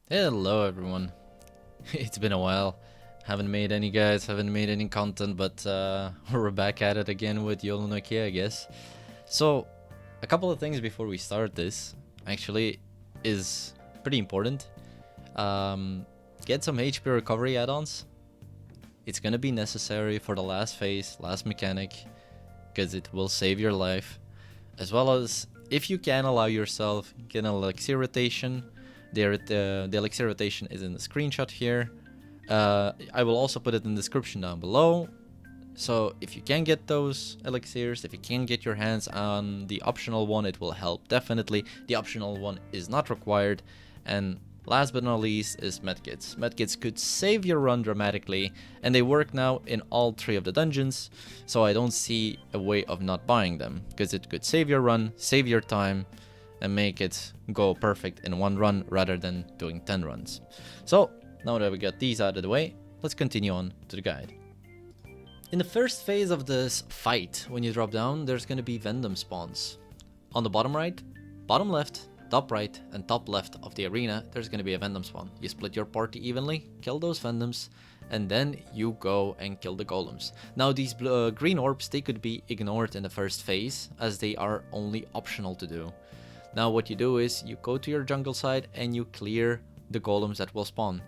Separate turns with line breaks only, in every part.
Hello everyone. It's been a while. Haven't made any content, but we're back at it again with Yolunakea, I guess. So, a couple of things before we start this actually is pretty important. Get some HP recovery add-ons. It's gonna be necessary for the last phase, last mechanic, because it will save your life. As well as, if you can allow yourself, get an elixir rotation. The elixir rotation is in the screenshot here. I will also put it in the description down below. So if you can get those elixirs, if you can get your hands on the optional one, it will help definitely. The optional one is not required. And last but not least is medkits. Medkits could save your run dramatically, and they work now in all 3 of the dungeons, so I don't see a way of not buying them, because it could save your run, save your time, and make it go perfect in 1 run rather than doing 10 runs. So now that we got these out of the way, let's continue on to the guide. In the first phase of this fight, when you drop down, there's going to be Vendum spawns. On the bottom right, bottom left, top right, and top left of the arena, there's going to be a Vendum spawn. You split your party evenly, kill those Vendums, and then you go and kill the Golems. Now these green orbs, they could be ignored in the first phase, as they are only optional to do. Now what you do is you go to your jungle side and you clear the Golems that will spawn.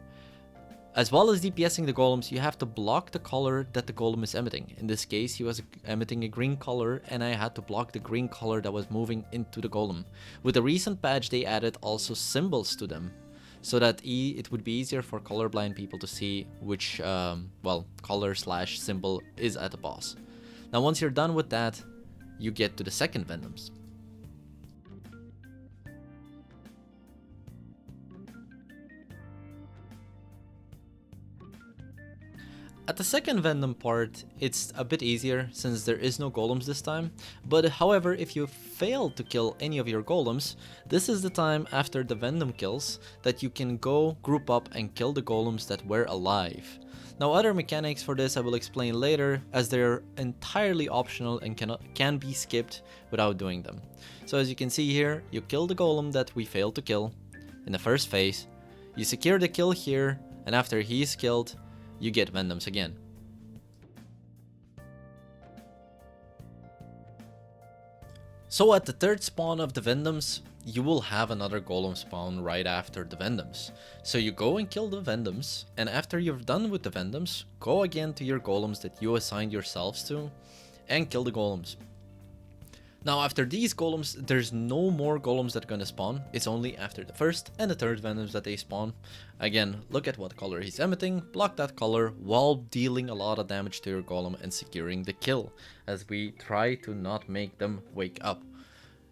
As well as DPSing the Golems, you have to block the color that the Golem is emitting. In this case, he was emitting a green color, and I had to block the green color that was moving into the Golem. With the recent patch, they added also symbols to them, so that it would be easier for colorblind people to see which color/symbol is at the boss. Now once you're done with that, you get to the second Vendums. At the second Vendum part, it's a bit easier since there is no Golems this time, but however, if you fail to kill any of your Golems, this is the time after the Vendum kills that you can go group up and kill the Golems that were alive. Now other mechanics for this I will explain later, as they're entirely optional and can be skipped without doing them. So as you can see here, you kill the Golem that we failed to kill in the first phase, you secure the kill here, and after he is killed, you get Vendums again. So at the third spawn of the Vendums, you will have another Golem spawn right after the Vendums. So you go and kill the Vendums, and after you're done with the Vendums, go again to your Golems that you assigned yourselves to, and kill the Golems. Now after these Golems, there's no more Golems that are gonna spawn. It's only after the first and the third Vendums that they spawn. Again, look at what color he's emitting, block that color while dealing a lot of damage to your Golem and securing the kill, as we try to not make them wake up,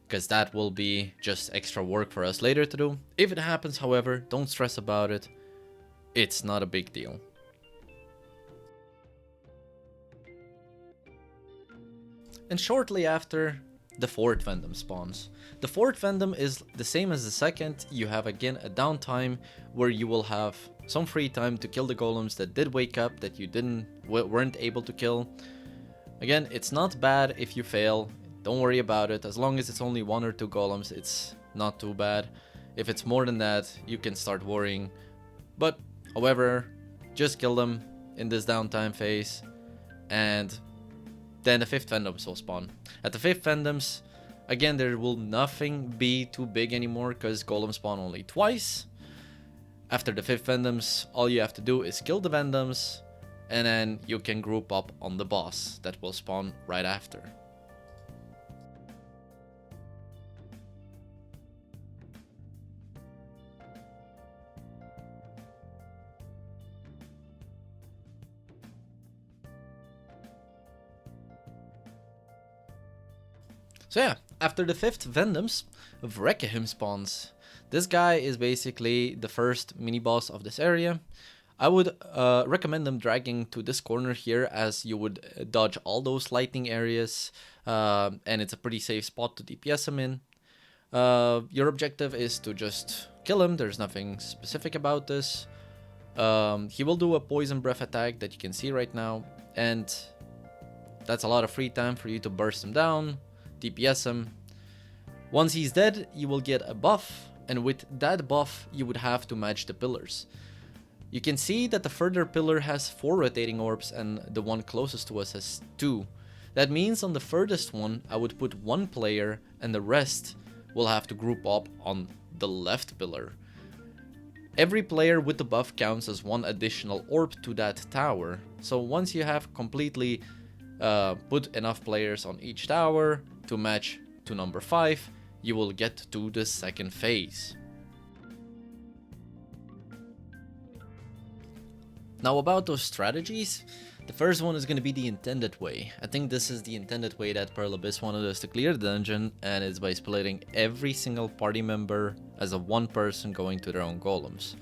because that will be just extra work for us later to do. If it happens, however, don't stress about it. It's not a big deal. And shortly after, the fourth Vendum spawns. The fourth Vendum is the same as the second. You have again a downtime where you will have some free time to kill the Golems that did wake up that you weren't able to kill. Again, it's not bad if you fail. Don't worry about it. As long as it's only 1 or 2 Golems, it's not too bad. If it's more than that, you can start worrying. But however, just kill them in this downtime phase, and then the 5th Vendums will spawn. At the 5th Vendums, again, there will nothing be too big anymore because Golem spawn only twice. After the 5th Vendums, all you have to do is kill the Vendums, and then you can group up on the boss that will spawn right after. So yeah, after the 5th Vendums, Vrekahim spawns. This guy is basically the first mini-boss of this area. I would recommend them dragging to this corner here, as you would dodge all those lightning areas, and it's a pretty safe spot to DPS him in. Your objective is to just kill him, there's nothing specific about this. He will do a poison breath attack that you can see right now, and that's a lot of free time for you to burst him down, DPS him. Once he's dead, you will get a buff and with that buff you would have to match the pillars. You can see that the further pillar has 4 rotating orbs and the one closest to us has 2. That means on the furthest one I would put 1 player and the rest will have to group up on the left pillar. Every player with the buff counts as 1 additional orb to that tower. So once you have completely put enough players on each tower to match to number 5, you will get to the second phase. Now about those strategies, the first one is going to be the intended way. I think this is the intended way that Pearl Abyss wanted us to clear the dungeon, and it's by splitting every single party member as a 1 person going to their own golems.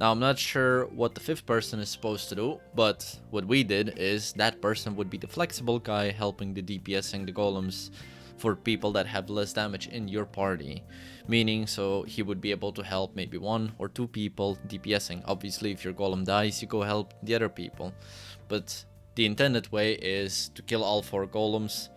Now I'm not sure what the 5th person is supposed to do, but what we did is that person would be the flexible guy helping the DPSing the golems for people that have less damage in your party. Meaning, so he would be able to help maybe 1 or 2 people DPSing. Obviously, if your golem dies, you go help the other people. But the intended way is to kill all 4 golems,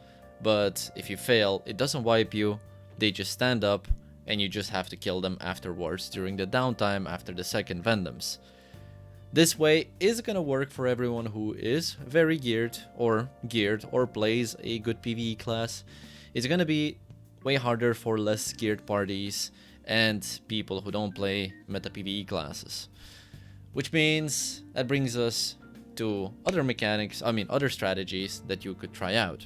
but if you fail, it doesn't wipe you, they just stand up, and you just have to kill them afterwards during the downtime after the second Vendums. This way is gonna work for everyone who is very geared or plays a good PvE class. It's gonna be way harder for less geared parties and people who don't play meta PvE classes. Which means that brings us to other mechanics, other strategies that you could try out.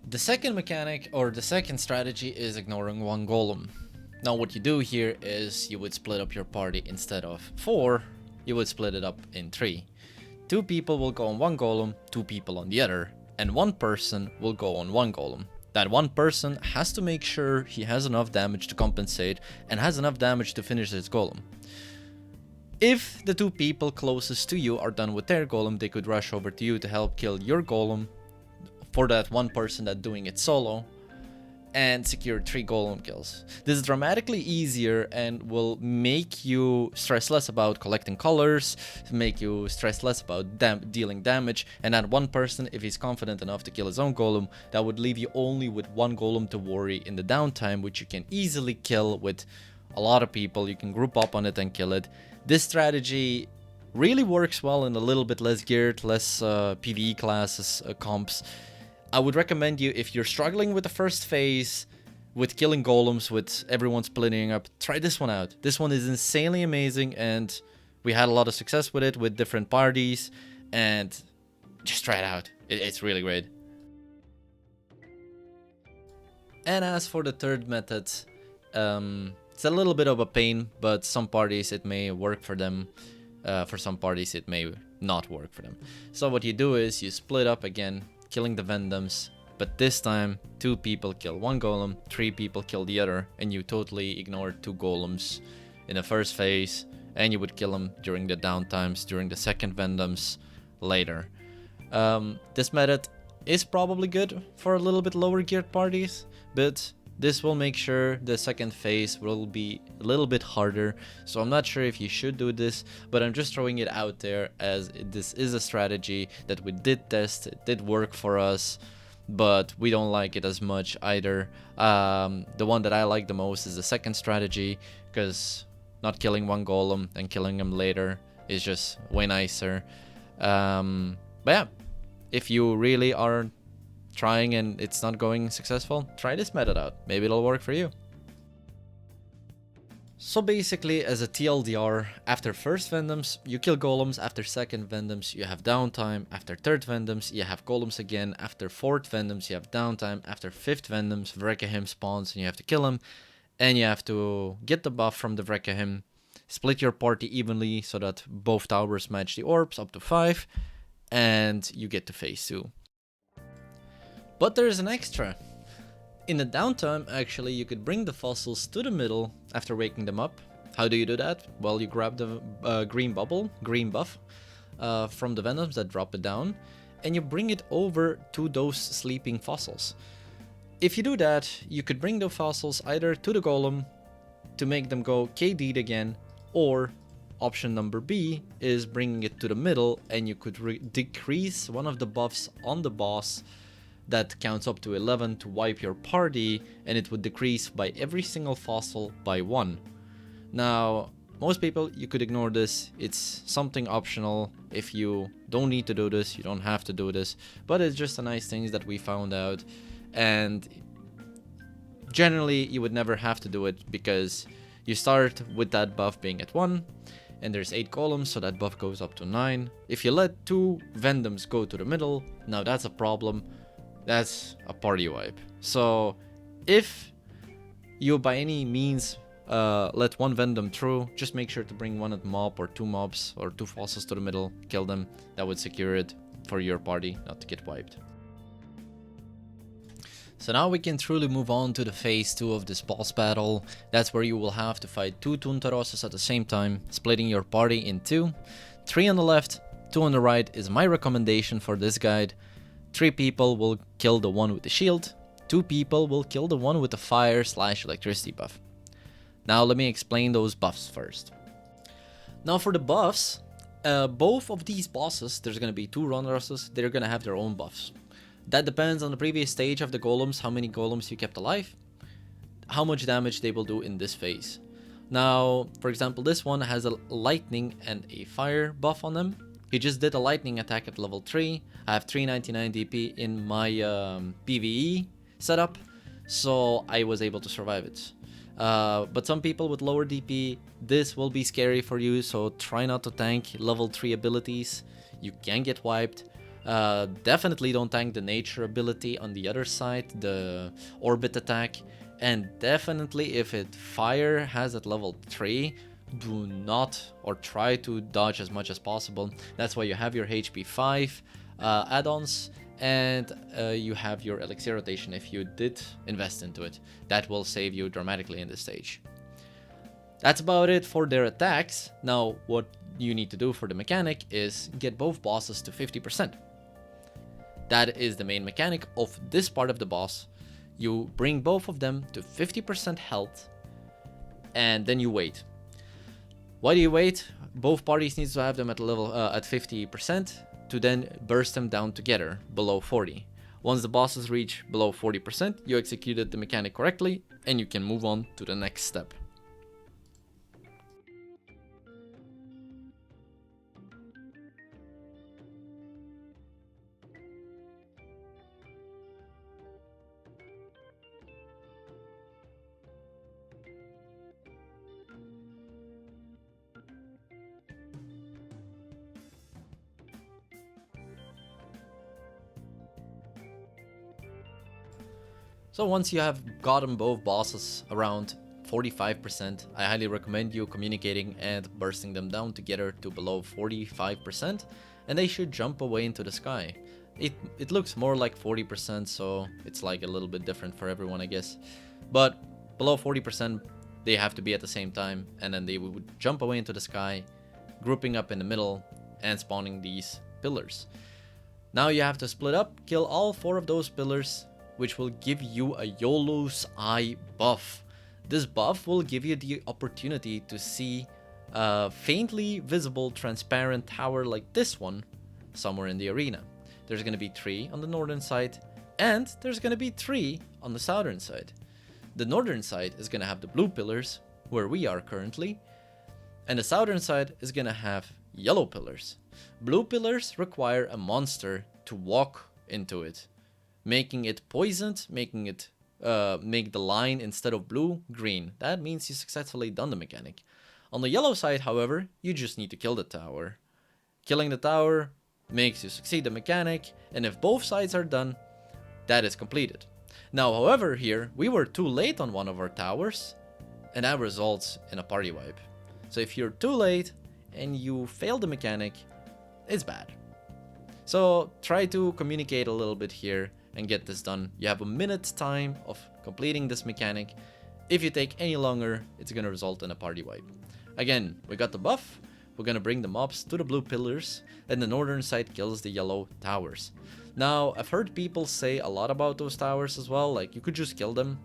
The second mechanic or the second strategy is ignoring 1 golem. Now what you do here is you would split up your party instead of 4, you would split it up in 3. 2 people will go on 1 golem, 2 people on the other, and 1 person will go on 1 golem. That 1 person has to make sure he has enough damage to compensate and has enough damage to finish his golem. If the 2 people closest to you are done with their golem, they could rush over to you to help kill your golem for that 1 person that's doing it solo and secure 3 golem kills. This is dramatically easier and will make you stress less about collecting colors, make you stress less about dealing damage, and that 1 person, if he's confident enough to kill his own golem, that would leave you only with 1 golem to worry in the downtime, which you can easily kill with a lot of people. You can group up on it and kill it. This strategy really works well in a little bit less geared, less PvE classes, comps. I would recommend you, if you're struggling with the first phase, with killing golems, with everyone splitting up, try this one out. This one is insanely amazing, and we had a lot of success with it with different parties, and just try it out. It's really great. And as for the third method, it's a little bit of a pain, but some parties it may work for them. For some parties it may not work for them. So what you do is you split up again, killing the Vendums, but this time 2 people kill 1 golem, 3 people kill the other, and you totally ignore 2 golems in the first phase, and you would kill them during the downtimes, during the second Vendums later. This method is probably good for a little bit lower geared parties, but this will make sure the second phase will be a little bit harder, so I'm not sure if you should do this, but I'm just throwing it out there as this is a strategy that we did test, it did work for us, but we don't like it as much either. The one that I like the most is the second strategy, because not killing 1 golem and killing him later is just way nicer. But yeah, if you really are trying and it's not going successful, try this method out. Maybe it'll work for you. So basically, as a TLDR, after first Vendums, you kill golems. After second Vendums, you have downtime. After third Vendums, you have golems again. After fourth Vendums, you have downtime. After fifth Vendums, Vrekahim spawns and you have to kill him. And you have to get the buff from the Vrekahim. Split your party evenly so that both towers match the orbs up to 5. And you get to phase 2. But there's an extra. In the downtime, actually, you could bring the fossils to the middle after waking them up. How do you do that? Well, you grab the green buff from the Vendums that drop it down, and you bring it over to those sleeping fossils. If you do that, you could bring the fossils either to the golem to make them go KD'd again, or option number B is bringing it to the middle, and you could decrease one of the buffs on the boss that counts up to 11 to wipe your party, and it would decrease by every single fossil by 1. Now, most people, you could ignore this. It's something optional. If you don't need to do this, you don't have to do this, but it's just a nice thing that we found out. And generally you would never have to do it, because you start with that buff being at 1, and there's 8 golems, so that buff goes up to 9. If you let 2 Vendums go to the middle, now that's a problem. That's a party wipe. So if you by any means let 1 Vendum through, just make sure to bring 1 mob or 2 mobs or 2 fossils to the middle, kill them. That would secure it for your party not to get wiped. So now we can truly move on to the phase 2 of this boss battle. That's where you will have to fight 2 Tuntarosses at the same time, splitting your party in 2. 3 on the left, 2 on the right is my recommendation for this guide. 3 people will kill the one with the shield, 2 people will kill the one with the fire/electricity buff. Now let me explain those buffs first. Now for the buffs, both of these bosses, there's going to be 2 Runrosses, they're going to have their own buffs. That depends on the previous stage of the golems, how many golems you kept alive, how much damage they will do in this phase. Now, for example, this one has a lightning and a fire buff on them. He just did a lightning attack at level 3. I have 399 DP in my PvE setup, so I was able to survive it. But some people with lower DP, this will be scary for you, so try not to tank level 3 abilities. You can get wiped. Definitely don't tank the nature ability on the other side, the orbit attack, and definitely if it fire has at level 3, do not or try to dodge as much as possible. That's why you have your HP 5 add-ons, and you have your elixir rotation if you did invest into it. That will save you dramatically in this stage. That's about it for their attacks. Now what you need to do for the mechanic is get both bosses to 50%. That is the main mechanic of this part of the boss. You bring both of them to 50% health, and then you wait. Why do you wait? Both parties need to have them at level at 50% to then burst them down together below 40. Once the bosses reach below 40%, you executed the mechanic correctly, and you can move on to the next step. So once you have gotten both bosses around 45%, I highly recommend you communicating and bursting them down together to below 45%, and they should jump away into the sky. It looks more like 40%, so it's like a little bit different for everyone, I guess. But below 40%, they have to be at the same time, and then they would jump away into the sky, grouping up in the middle and spawning these pillars. Now you have to split up, kill all 4 of those pillars, which will give you a Yolo's Eye buff. This buff will give you the opportunity to see a faintly visible transparent tower like this one somewhere in the arena. There's going to be 3 on the northern side, and there's going to be 3 on the southern side. The northern side is going to have the blue pillars, where we are currently, and the southern side is going to have yellow pillars. Blue pillars require a monster to walk into it, making it poisoned, making it make the line instead of blue, green. That means you successfully done the mechanic. On the yellow side, however, you just need to kill the tower. Killing the tower makes you succeed the mechanic, and if both sides are done, that is completed. Now, however, here, we were too late on one of our towers, and that results in a party wipe. So if you're too late and you fail the mechanic, it's bad. So try to communicate a little bit here and get this done. You have a minute's time of completing this mechanic. If you take any longer, it's gonna result in a party wipe. Again, we got the buff. We're gonna bring the mobs to the blue pillars, and the northern side kills the yellow towers. Now, I've heard people say a lot about those towers as well, like you could just kill them.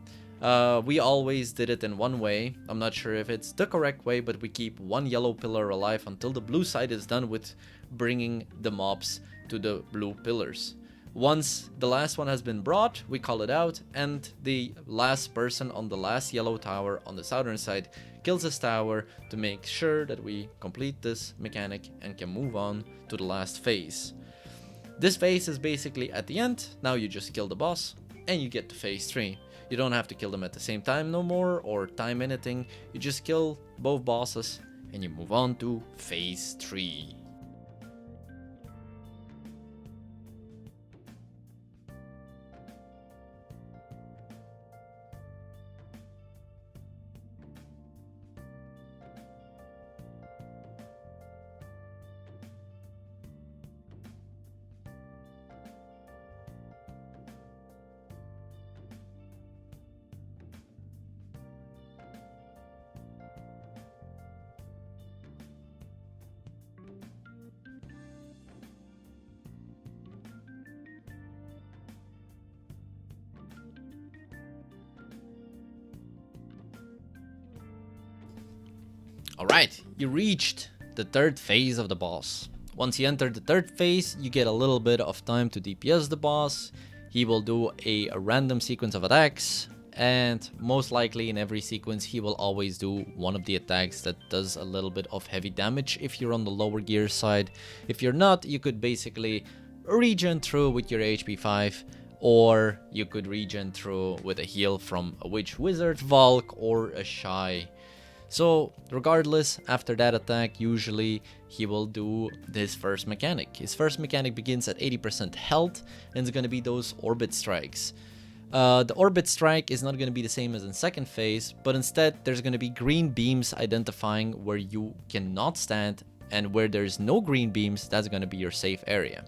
We always did it in one way. I'm not sure if it's the correct way, but we keep one yellow pillar alive until the blue side is done with bringing the mobs to the blue pillars. Once the last one has been brought, we call it out, and the last person on the last yellow tower on the southern side kills this tower to make sure that we complete this mechanic and can move on to the last phase. This phase is basically at the end. Now you just kill the boss and you get to phase 3. You don't have to kill them at the same time no more or time anything. You just kill both bosses and you move on to phase 3. Alright, you reached the third phase of the boss. Once you enter the third phase, you get a little bit of time to DPS the boss. He will do a random sequence of attacks, and most likely in every sequence he will always do one of the attacks that does a little bit of heavy damage if you're on the lower gear side. If you're not, you could basically regen through with your HP 5, or you could regen through with a heal from a Witch Wizard, Valk, or a Shy. So regardless, after that attack, usually he will do his first mechanic. His first mechanic begins at 80% health and it's going to be those orbit strikes. The orbit strike is not going to be the same as in second phase, but instead there's going to be green beams identifying where you cannot stand, and where there's no green beams, that's going to be your safe area.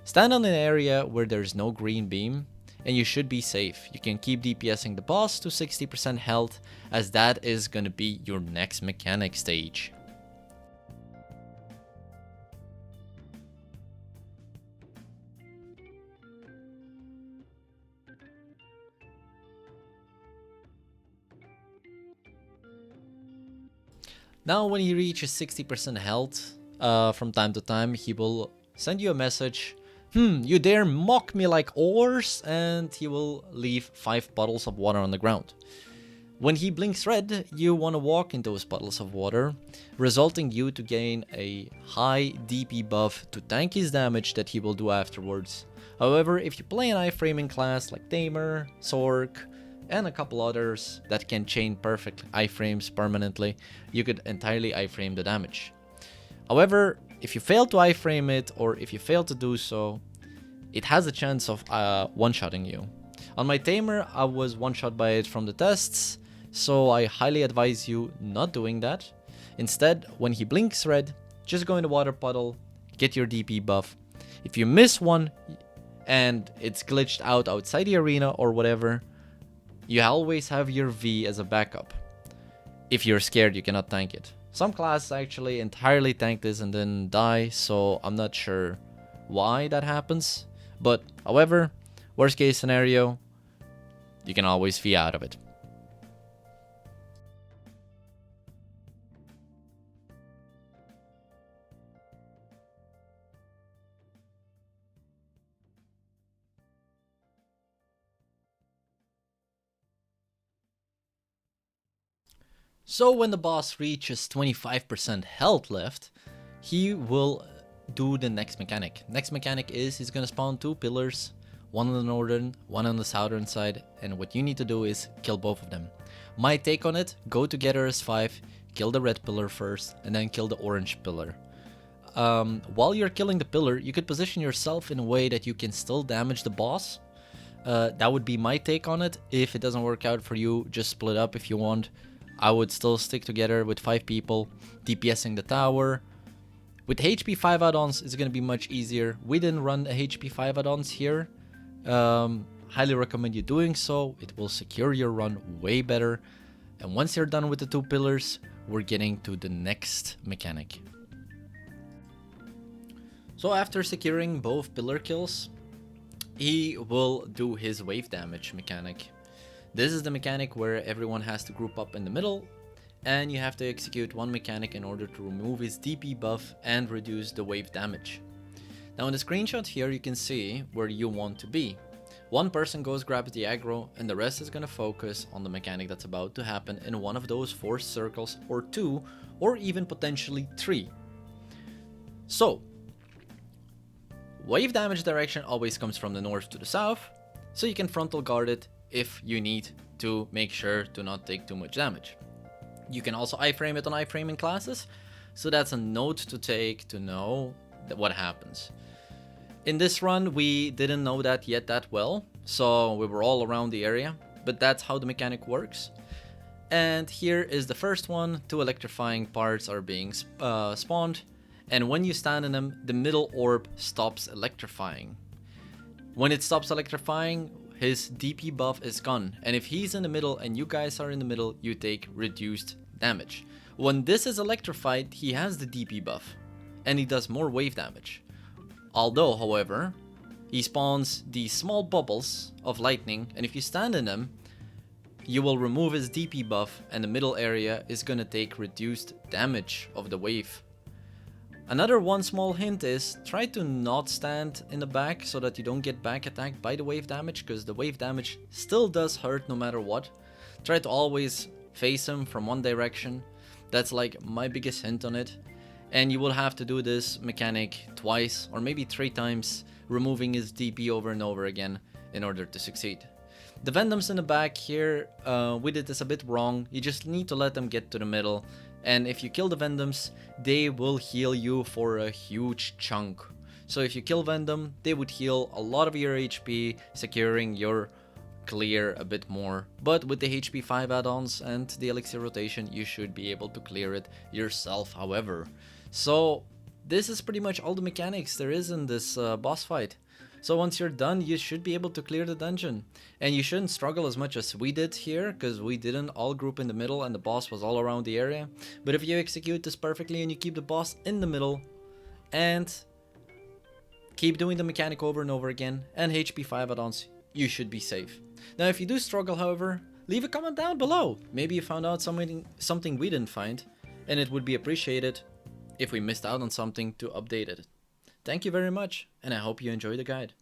Stand on an area where there's no green beam and you should be safe. You can keep DPSing the boss to 60% health, as that is going to be your next mechanic stage. Now when he reaches 60% health, from time to time he will send you a message. You dare mock me like ores? And he will leave 5 bottles of water on the ground. When he blinks red, you want to walk in those puddles of water, resulting you to gain a high DP buff to tank his damage that he will do afterwards. However, if you play an iframing class like Tamer, Sork, and a couple others that can chain perfect iframes permanently, you could entirely iframe the damage. However, if you fail to iframe it, or if you fail to do so, it has a chance of one-shotting you. On my Tamer, I was one-shot by it from the tests, so I highly advise you not doing that. Instead, when he blinks red, just go in the water puddle, get your DP buff. If you miss one and it's glitched out outside the arena or whatever, you always have your V as a backup. If you're scared, you cannot tank it. Some classes actually entirely tank this and then die, so I'm not sure why that happens. But however, worst case scenario, you can always V out of it. So when the boss reaches 25% health left, he will do the next mechanic. Next mechanic is he's gonna spawn 2 pillars, one on the northern, one on the southern side, and what you need to do is kill both of them. My take on it, go together as 5, kill the red pillar first, and then kill the orange pillar. While you're killing the pillar, you could position yourself in a way that you can still damage the boss. That would be my take on it. If it doesn't work out for you, just split up if you want. I would still stick together with 5 people, DPSing the tower. With HP 5 add-ons, it's going to be much easier. We didn't run HP 5 add-ons here. Highly recommend you doing so. It will secure your run way better. And once you're done with the 2 pillars, we're getting to the next mechanic. So after securing both pillar kills, he will do his wave damage mechanic. This is the mechanic where everyone has to group up in the middle, and you have to execute one mechanic in order to remove his DP buff and reduce the wave damage. Now in the screenshot here you can see where you want to be. One person goes grab the aggro and the rest is going to focus on the mechanic that's about to happen in one of those 4 circles, or 2, or even potentially 3. So, wave damage direction always comes from the north to the south, so you can frontal guard it if you need to make sure to not take too much damage. You can also iframe it on iframing classes, so that's a note to take to know what happens. In this run, we didn't know that yet that well, so we were all around the area, but that's how the mechanic works. And here is the first one. 2 electrifying parts are being spawned, and when you stand in them, the middle orb stops electrifying. When it stops electrifying, his DP buff is gone, and if he's in the middle and you guys are in the middle, you take reduced damage. When this is electrified, he has the DP buff, and he does more wave damage. Although, however, he spawns these small bubbles of lightning, and if you stand in them, you will remove his DP buff, and the middle area is gonna take reduced damage of the wave. Another one small hint is, try to not stand in the back so that you don't get back attacked by the wave damage, because the wave damage still does hurt no matter what. Try to always face him from one direction. That's like my biggest hint on it. And you will have to do this mechanic twice or maybe 3 times, removing his DP over and over again in order to succeed. The Vendums in the back here, we did this a bit wrong. You just need to let them get to the middle, and if you kill the Vendums, they will heal you for a huge chunk. So if you kill Vendum, they would heal a lot of your HP, securing your clear a bit more. But with the HP 5 add-ons and the Elixir rotation, you should be able to clear it yourself, however. So this is pretty much all the mechanics there is in this boss fight. So once you're done, you should be able to clear the dungeon. And you shouldn't struggle as much as we did here, because we didn't all group in the middle and the boss was all around the area. But if you execute this perfectly and you keep the boss in the middle and keep doing the mechanic over and over again and HP 5 add-ons, you should be safe. Now if you do struggle, however, leave a comment down below. Maybe you found out something we didn't find, and it would be appreciated if we missed out on something to update it. Thank you very much, and I hope you enjoy the guide.